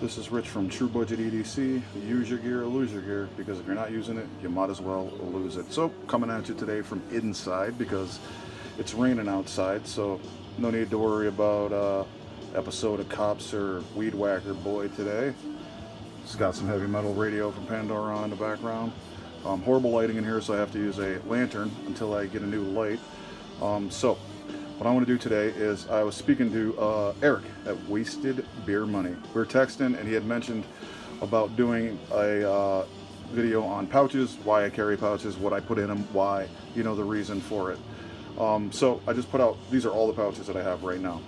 This is Rich from True Budget EDC. Use your gear or lose your gear, because if you're not using it, you might as well lose it. So, coming at you today from inside because it's raining outside, so no need to worry about episode of Cops or Weed Whacker Boy today. It's got some heavy metal radio from Pandora on in the background. Horrible lighting in here, so I have to use a lantern until I get a new light. So, what I want to do today is, I was speaking to Eric at Wasted Beer Money. We were texting, and he had mentioned about doing a video on pouches, why I carry pouches, what I put in them, why, the reason for it. So I just put out, these are all the pouches that I have right now.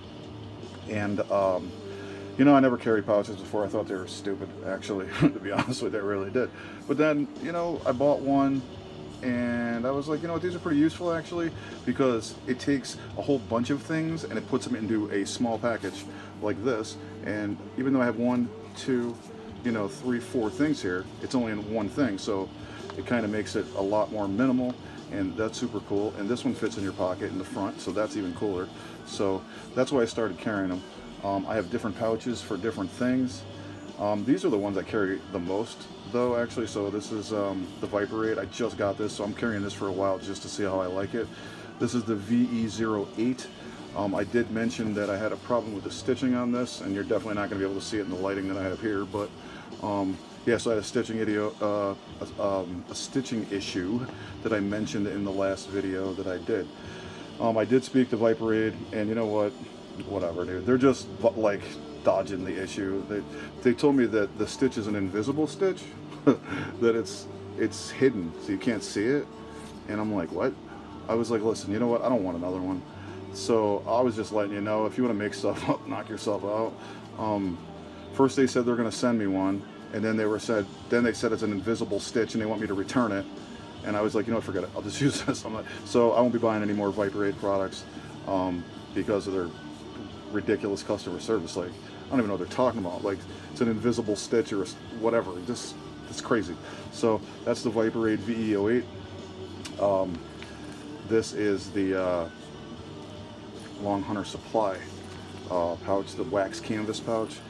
And, I never carried pouches before. I thought they were stupid, actually, to be honest with you, I really did. But then, I bought one, and I was like, these are pretty useful actually, because it takes a whole bunch of things and it puts them into a small package like this. And even though I have 1, 2, 3, 4 things here, it's only in one thing, so it kind of makes it a lot more minimal, and that's super cool. And this one fits in your pocket in the front, so that's even cooler. So that's why I started carrying them. I have different pouches for different things. These are the ones I carry the most, though, actually. So this is the Viper 8. I just got this, so I'm carrying this for a while just to see how I like it. This is the VE08. I did mention that I had a problem with the stitching on this, and you're definitely not going to be able to see it in the lighting that I have here. But yeah, so I had a stitching issue that I mentioned in the last video that I did. I did speak to Viper 8, and you know what? Whatever, dude. They're just like dodging the issue. They told me that the stitch is an invisible stitch, that it's hidden, so you can't see it. And I'm like, what? I was like, listen, you know what? I don't want another one. So I was just letting you know, if you want to make stuff up, knock yourself out. First they said they're going to send me one, and then they said it's an invisible stitch and they want me to return it. And I was like, forget it. I'll just use this. So I won't be buying any more Viper 8 products because of their ridiculous customer service. Like, I don't even know what they're talking about. Like, it's an invisible stitch or whatever. It's crazy. So that's the Viper 8 VE08. This is the Long Hunter Supply pouch, the wax canvas pouch.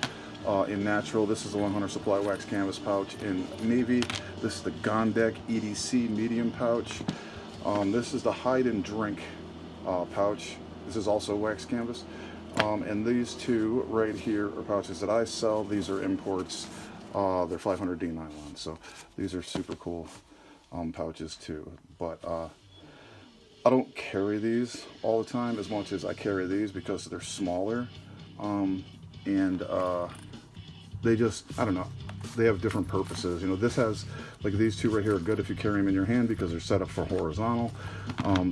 In natural, this is the Long Hunter Supply wax canvas pouch. In navy, this is the Gondek EDC medium pouch. This is the Hide and Drink pouch. This is also wax canvas. And these two right here are pouches that I sell. These are imports. They're 500D nylon, so these are super cool pouches too. But I don't carry these all the time as much as I carry these because they're smaller, and they just, I don't know, they have different purposes. This has, like, these two right here are good if you carry them in your hand because they're set up for horizontal.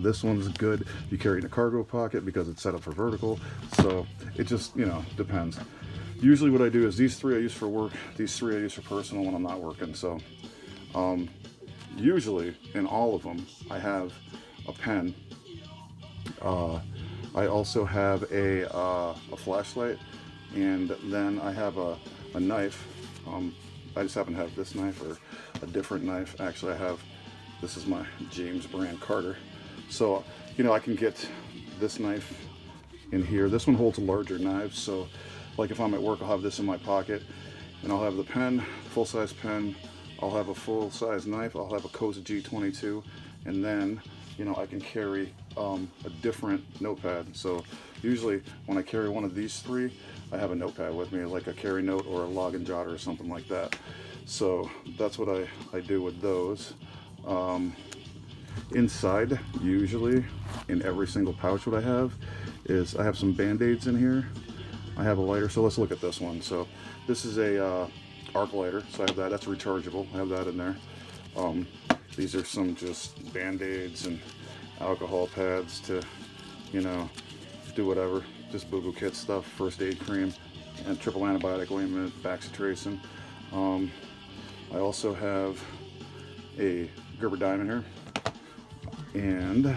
This one's good if you carry it in a cargo pocket because it's set up for vertical. So it just, depends. Usually what I do is these three I use for work, these three I use for personal when I'm not working. So usually in all of them I have a pen. I also have a flashlight, and then I have a knife. I just happen to have this knife, or a different knife. Actually, this is my James brand Carter. So, I can get this knife in here. This one holds larger knives, so like if I'm at work, I'll have this in my pocket, and I'll have the pen, full-size pen. I'll have a full-size knife. I'll have a Koza G22, and then, I can carry a different notepad. So usually when I carry one of these three, I have a notepad with me, like a carry note or a login jotter or something like that. So that's what I do with those. Inside, usually, in every single pouch what I have, is I have some Band-Aids in here. I have a lighter, so let's look at this one. So this is a arc lighter, so I have that. That's rechargeable. I have that in there. These are some just Band-Aids and alcohol pads to, do whatever. Just boo-boo kit stuff, first aid cream, and triple antibiotic ointment, Bacitracin. I also have a Gerber diamond here, and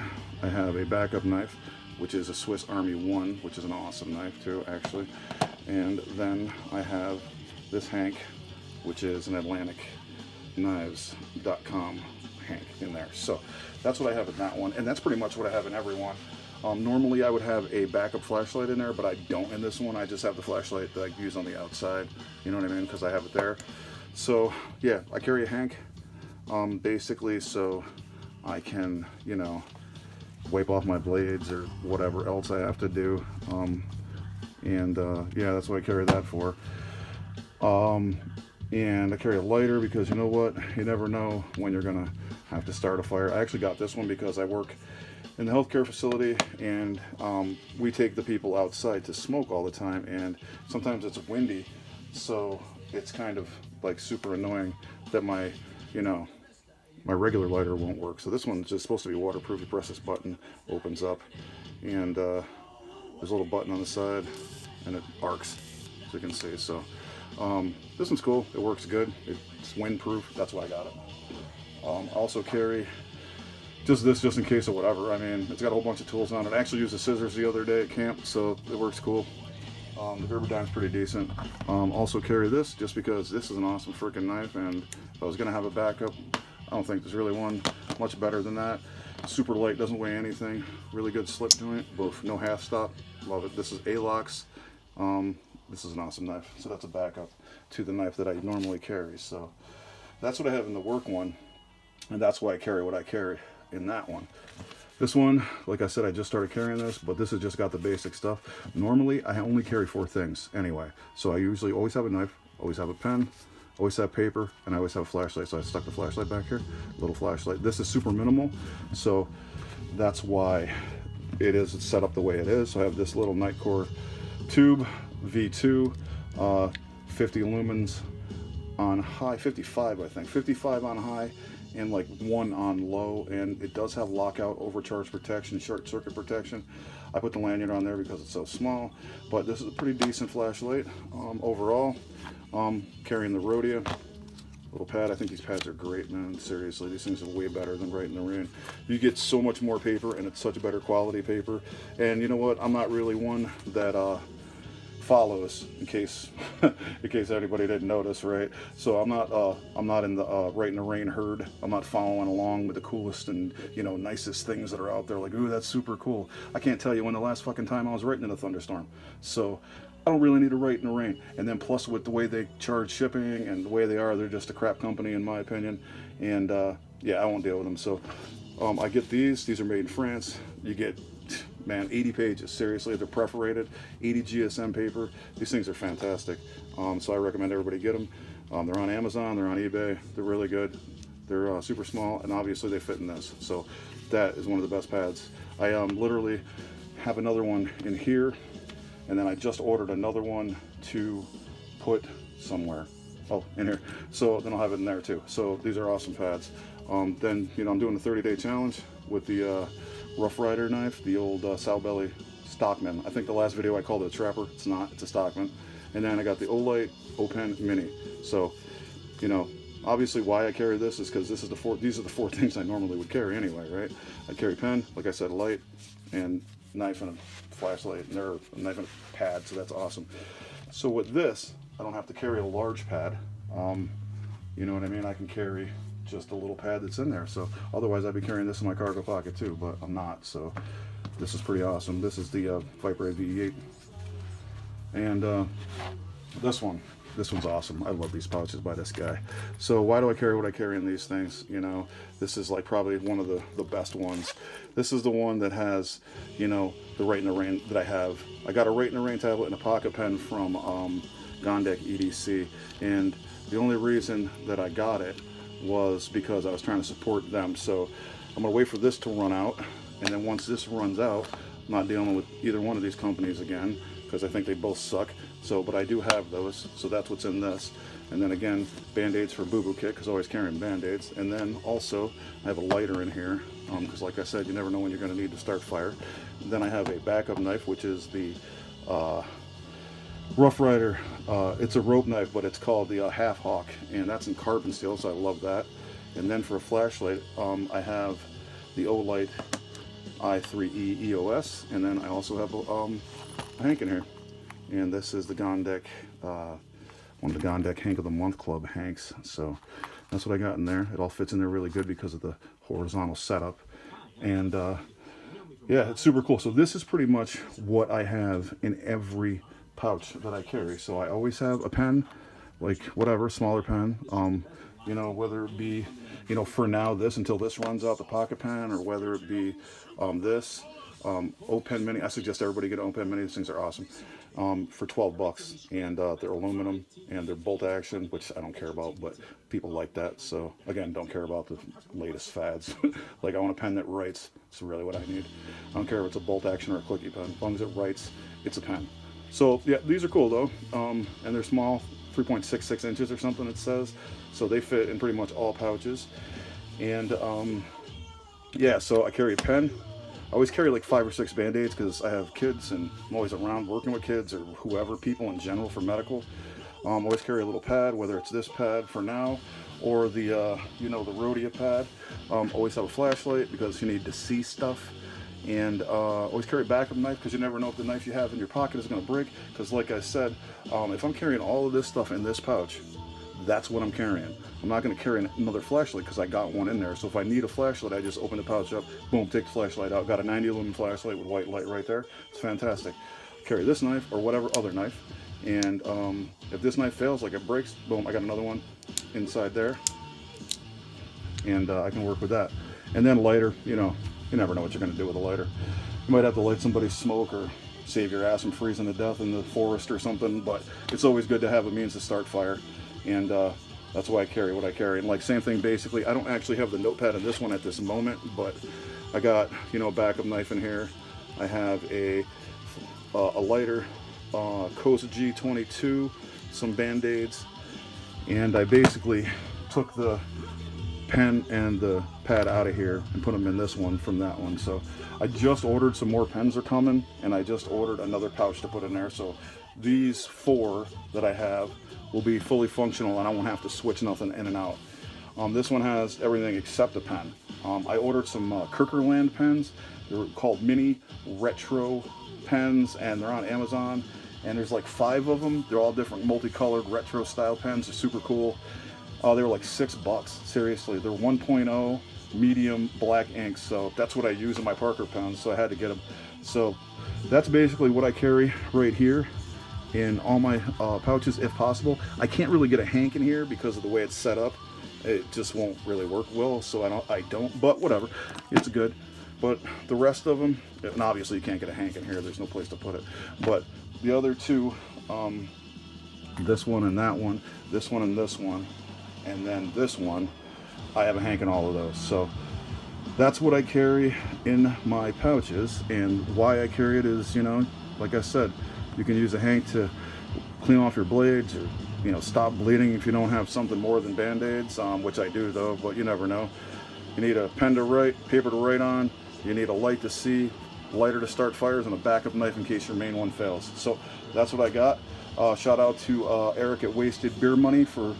I have a backup knife, which is a Swiss Army 1, which is an awesome knife too, actually. And then I have this Hank, which is an AtlanticKnives.com Hank in there. So that's what I have in that one, and that's pretty much what I have in every one. Normally I would have a backup flashlight in there, but I don't in this one. I just have the flashlight that I use on the outside, you know what I mean, because I have it there. So yeah, I carry a hank basically so I can, you know, wipe off my blades or whatever else I have to do. Yeah, that's what I carry that for. And I carry a lighter because you know what, you never know when you're gonna have to start a fire. I actually got this one because I work in the healthcare facility, and we take the people outside to smoke all the time, and sometimes it's windy, so it's kind of like super annoying that my, you know, my regular lighter won't work. So this one's just supposed to be waterproof. You press this button, opens up, and there's a little button on the side, and it arcs, as you can see. So this one's cool. It works good. It's windproof. That's why I got it. I also carry just this, just in case of whatever. I mean, it's got a whole bunch of tools on it. I actually used the scissors the other day at camp, so it works cool. The Gerberdine's pretty decent. Also carry this just because this is an awesome freaking knife, and if I was gonna have a backup, I don't think there's really one much better than that. Super light, doesn't weigh anything. Really good slip joint, both no half stop. Love it. This is A-Locks. This is an awesome knife. So that's a backup to the knife that I normally carry. So that's what I have in the work one, and that's why I carry what I carry in that one. This one, like I said, I just started carrying this, but this has just got the basic stuff. Normally, I only carry 4 things anyway. So I usually always have a knife, always have a pen, always have paper, and I always have a flashlight. So I stuck the flashlight back here, little flashlight. This is super minimal, so that's why it's set up the way it is. So I have this little Nightcore tube, V2, 50 lumens on high, 55 I think, 55 on high, and like 1 on low, and it does have lockout, overcharge protection, short circuit protection. I put the lanyard on there because it's so small, but this is a pretty decent flashlight overall. Carrying the Rhodia little pad. I think these pads are great, man. Seriously, these things are way better than Right in the Rain. You get so much more paper, and it's such a better quality paper. And you know what? I'm not really one that follows, in case anybody didn't notice, right? So I'm not in the Right in the Rain herd. I'm not following along with the coolest and, you know, nicest things that are out there, like, ooh, that's super cool. I can't tell you when the last fucking time I was writing in a thunderstorm. So I don't really need to Right in the Rain. And then plus with the way they charge shipping and the way they are, they're just a crap company in my opinion. And yeah, I won't deal with them. So I get these are made in France. You get, man, 80 pages, seriously. They're perforated, 80 GSM paper. These things are fantastic. So I recommend everybody get them. They're on Amazon, they're on eBay. They're really good. They're super small, and obviously they fit in this. So that is one of the best pads. I literally have another one in here, and then I just ordered another one to put somewhere. Oh, in here. So then I'll have it in there too. So these are awesome pads. Then, you know, I'm doing the 30-day challenge with the Rough Rider knife, the old Sow Belly Stockman. I think the last video I called it a Trapper. It's not, it's a Stockman. And then I got the Olight O-Pen Mini. So, you know, obviously why I carry this is because these are the 4 things I normally would carry anyway, right? I carry pen, like I said, a light, and knife and a flashlight, and a knife and a pad, so that's awesome. So with this, I don't have to carry a large pad. You know what I mean? I can carry just a little pad that's in there. So otherwise I'd be carrying this in my cargo pocket too, but I'm not. So this is pretty awesome. This is the Viper VE8. And this one's awesome. I love these pouches by this guy. So why do I carry what I carry in these things? You know, this is like probably one of the best ones. This is the one that has, you know, the Right in the Rain that I have. I got a Right in the Rain tablet and a pocket pen from Gondek EDC, and the only reason that I got it was because I was trying to support them. So I'm gonna wait for this to run out, and then once this runs out, I'm not dealing with either one of these companies again, because I think they both suck. So, but I do have those, so that's what's in this. And then again, Band-Aids for Boo Boo Kit, because always carrying Band-Aids. And then also, I have a lighter in here, because like I said, you never know when you're gonna need to start fire. And then I have a backup knife, which is the Rough Rider. It's a rope knife, but it's called the Half Hawk, and that's in carbon steel, so I love that. And then for a flashlight, I have the Olight i3E EOS, and then I also have a Hank in here. And this is the Gondek, one of the Gondek Hank of the Month Club Hanks. So that's what I got in there. It all fits in there really good because of the horizontal setup. And yeah, it's super cool. So this is pretty much what I have in every pouch that I carry. So I always have a pen, like whatever, smaller pen. You know, whether it be, you know, for now this until this runs out, the pocket pen, or whether it be this O-Pen Mini. I suggest everybody get an O-Pen Mini. These things are awesome. For 12 bucks, and they're aluminum and they're bolt action, which I don't care about, but people like that. So again, don't care about the latest fads. Like, I want a pen that writes. It's really what I need. I don't care if it's a bolt action or a clicky pen. As long as it writes, it's a pen. So yeah, these are cool though, and they're small, 3.66 inches or something it says. So they fit in pretty much all pouches. And yeah, so I carry a pen. I always carry like 5 or 6 Band-Aids because I have kids and I'm always around working with kids or whoever, people in general for medical. Always carry a little pad, whether it's this pad for now or the, you know, the Rhodia pad. Always have a flashlight because you need to see stuff. And always carry a backup knife because you never know if the knife you have in your pocket is going to break. Because like I said, if I'm carrying all of this stuff in this pouch, that's what I'm carrying. I'm not going to carry another flashlight because I got one in there. So if I need a flashlight, I just open the pouch up, boom, take the flashlight out. Got a 90 lumen flashlight with white light right there. It's fantastic. Carry this knife or whatever other knife. And if this knife fails, like it breaks, boom, I got another one inside there. And I can work with that. And then lighter, you know, you never know what you're going to do with a lighter. You might have to light somebody's smoke or save your ass from freezing to death in the forest or something, but it's always good to have a means to start fire. And that's why I carry what I carry. And like, same thing basically, I don't actually have the notepad in this one at this moment, but I got, you know, a backup knife in here. I have a lighter, Kosa G22, some Band-Aids, and I basically took the pen and the pad out of here and put them in this one from that one. So I just ordered some more pens are coming, and I just ordered another pouch to put in there. So these 4 that I have will be fully functional and I won't have to switch nothing in and out. This one has everything except a pen. I ordered some Kirkerland pens. They're called mini retro pens and they're on Amazon, and there's like 5 of them. They're all different multicolored retro style pens. They're super cool. They were like $6, seriously. They're 1.0 medium black ink, so that's what I use in my Parker pens, so I had to get them. So that's basically what I carry right here in all my pouches if possible. I can't really get a hank in here because of the way it's set up. It just won't really work well, so I don't, but whatever, it's good. But the rest of them, and obviously you can't get a hank in here, there's no place to put it, but the other 2, this one and that one, this one and this one, and then this one, I have a hank in all of those. So that's what I carry in my pouches, and why I carry it is, you know, like I said, you can use a hank to clean off your blades, or, you know, stop bleeding if you don't have something more than Band-Aids, which I do though, but you never know. You need a pen to write, paper to write on, you need a light to see, lighter to start fires, and a backup knife in case your main one fails. So that's what I got. Shout out to Eric at Wasted Beer Money for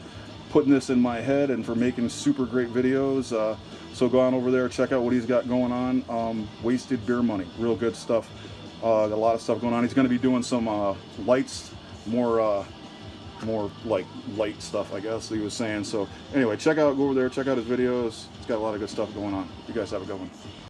putting this in my head and for making super great videos. So go on over there, check out what he's got going on. Wasted Beer Money, real good stuff. Got a lot of stuff going on. He's going to be doing some lights, more like light stuff, I guess he was saying. So anyway, go over there, check out his videos. He's got a lot of good stuff going on. You guys have a good one.